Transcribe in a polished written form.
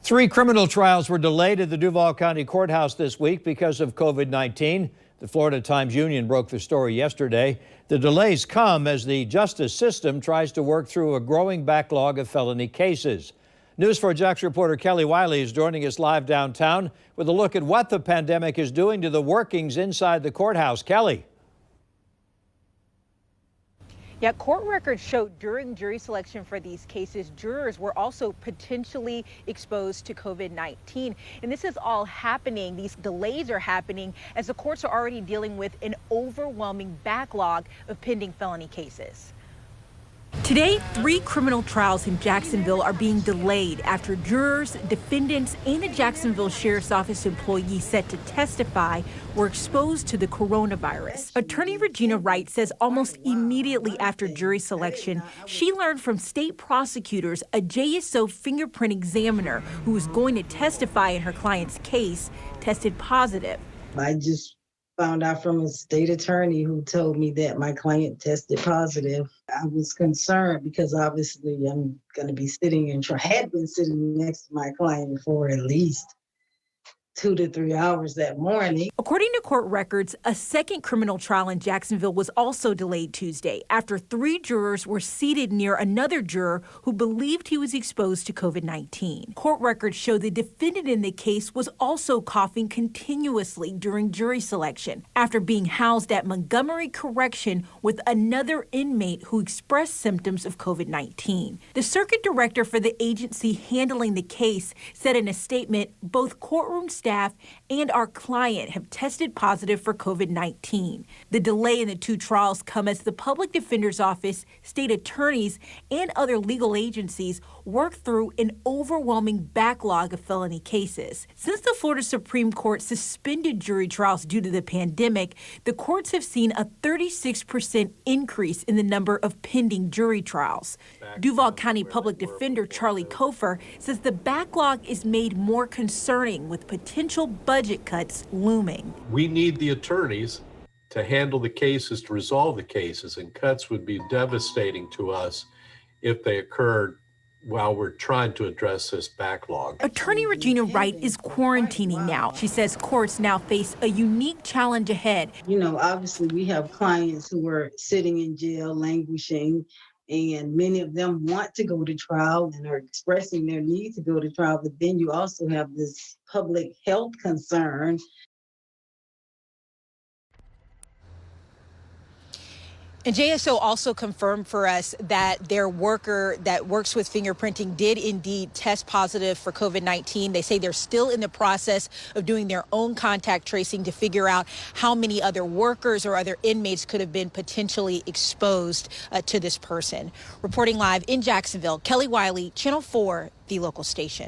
3 criminal trials were delayed at the Duval County Courthouse this week because of COVID-19. The Florida Times-Union broke the story yesterday. The delays come as the justice system tries to work through a growing backlog of felony cases. News 4 Jax reporter Kelly Wiley is joining us live downtown with a look at what the pandemic is doing to the workings inside the courthouse. Kelly. Yeah, court records show during jury selection for these cases, jurors were also potentially exposed to COVID-19. And this is all happening. These delays are happening as the courts are already dealing with an overwhelming backlog of pending felony cases. Today, 3 criminal trials in Jacksonville are being delayed after jurors, defendants, and a Jacksonville Sheriff's Office employee set to testify were exposed to the coronavirus. Attorney Regina Wright says almost immediately after jury selection, she learned from state prosecutors a JSO fingerprint examiner who was going to testify in her client's case tested positive. I just found out from a state attorney who told me that my client tested positive. I was concerned because obviously I'm going to be had been sitting next to my client for at least 2 to 3 hours that morning. According to court records, a second criminal trial in Jacksonville was also delayed Tuesday after 3 jurors were seated near another juror who believed he was exposed to COVID-19. Court records show the defendant in the case was also coughing continuously during jury selection after being housed at Montgomery Correction with another inmate who expressed symptoms of COVID-19. The circuit director for the agency handling the case said in a statement, both courtroom staff and our client have tested positive for COVID-19. The delay in the 2 trials come as the public defender's office, state attorneys, and other legal agencies work through an overwhelming backlog of felony cases. Since the Florida Supreme Court suspended jury trials due to the pandemic, the courts have seen a 36% increase in the number of pending jury trials. Duval County Public Defender Charlie Kofer says the backlog is made more concerning with potential budget cuts looming. We need the attorneys to handle the cases, to resolve the cases, and cuts would be devastating to us if they occurred while we're trying to address this backlog. Attorney Regina Wright is quarantining now. She says courts now face a unique challenge ahead. You know, obviously we have clients who are sitting in jail, languishing, and many of them want to go to trial and are expressing their need to go to trial. But then you also have this public health concern. And JSO also confirmed for us that their worker that works with fingerprinting did indeed test positive for COVID-19. They say they're still in the process of doing their own contact tracing to figure out how many other workers or other inmates could have been potentially exposed to this person. Reporting live in Jacksonville, Kelly Wiley, Channel 4, the local station.